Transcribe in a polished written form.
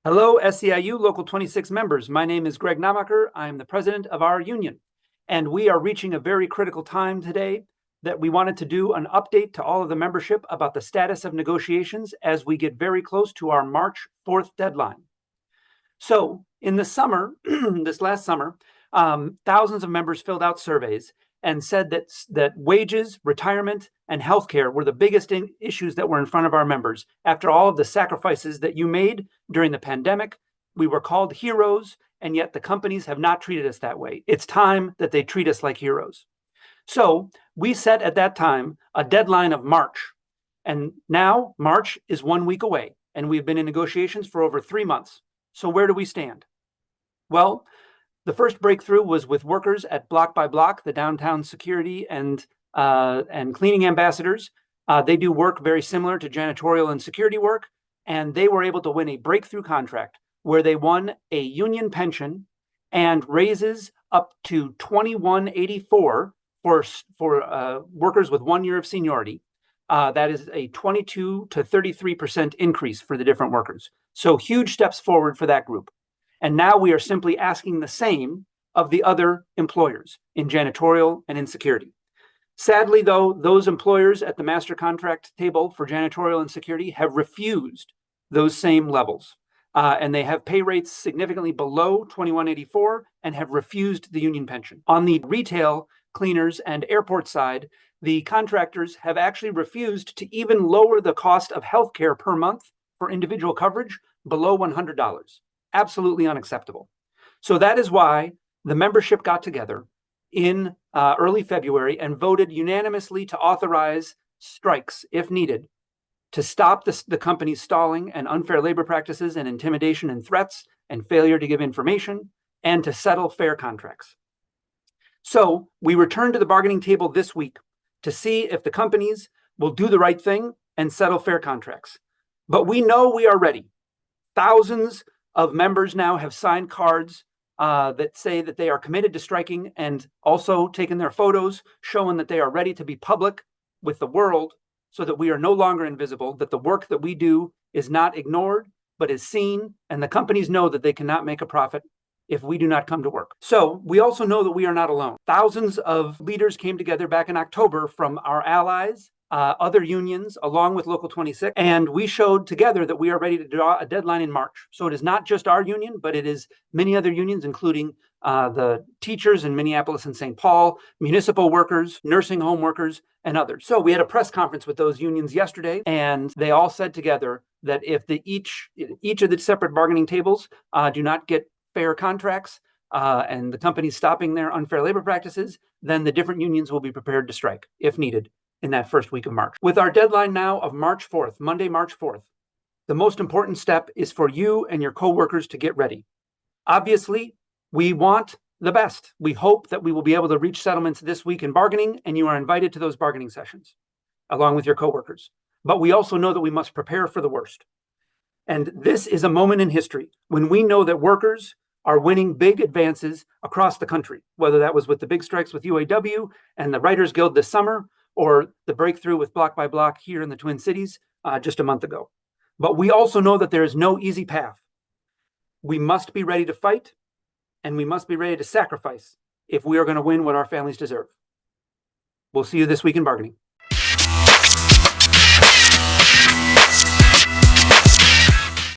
Hello, SEIU Local 26 members. My name is Greg Namacher. I am the president of our union, and we are reaching a very critical time today that we wanted to do an update to all of the membership about the status of negotiations as we get very close to our March 4th deadline. So in the summer, this last summer, thousands of members filled out surveys and said that wages, retirement, and healthcare were the biggest issues that were in front of our members. After all of the sacrifices that you made during the pandemic, we were called heroes, and yet the companies have not treated us that way. It's time that they treat us like heroes. So we set at that time a deadline of March, and now March is 1 week away, and we've been in negotiations for over 3 months. So where do we stand? Well, the first breakthrough was with workers at Block by Block, the downtown security and cleaning ambassadors. They do work very similar to janitorial and security work, and they were able to win a breakthrough contract where they won a union pension and raises up to $21.84 for workers with 1 year of seniority. That is a 22 to 33% increase for the different workers. So huge steps forward for that group. And now we are simply asking the same of the other employers in janitorial and in security. Sadly, though, those employers at the master contract table for janitorial and security have refused those same levels. And they have pay rates significantly below $21.84 and have refused the union pension. On the retail, cleaners, and airport side, the contractors have actually refused to even lower the cost of healthcare per month for individual coverage below $100. Absolutely unacceptable. So that is why the membership got together in early February and voted unanimously to authorize strikes, if needed, to stop the company's stalling and unfair labor practices and intimidation and threats and failure to give information, and to settle fair contracts. So we return to the bargaining table this week to see if the companies will do the right thing and settle fair contracts. But we know we are ready. Thousands of members now have signed cards that say that they are committed to striking, and also taken their photos showing that they are ready to be public with the world so that we are no longer invisible, that the work that we do is not ignored, but is seen, and the companies know that they cannot make a profit if we do not come to work. So we also know that we are not alone. Thousands of leaders came together back in October from our allies, other unions, along with Local 26, and we showed together that we are ready to draw a deadline in March. So it is not just our union, but it is many other unions, including the teachers in Minneapolis and St. Paul, municipal workers, nursing home workers, and others. So we had a press conference with those unions yesterday, and they all said together that if each of the separate bargaining tables do not get fair contracts and the companies stopping their unfair labor practices, then the different unions will be prepared to strike if needed in that first week of March. With our deadline now of March 4th, Monday, March 4th, the most important step is for you and your coworkers to get ready. Obviously, we want the best. We hope that we will be able to reach settlements this week in bargaining, and you are invited to those bargaining sessions along with your coworkers. But we also know that we must prepare for the worst. And this is a moment in history when we know that workers are winning big advances across the country, whether that was with the big strikes with UAW and the Writers Guild this summer, or the breakthrough with Block by Block here in the Twin Cities just a month ago. But we also know that there is no easy path. We must be ready to fight, and we must be ready to sacrifice if we are going to win what our families deserve. We'll see you this week in bargaining.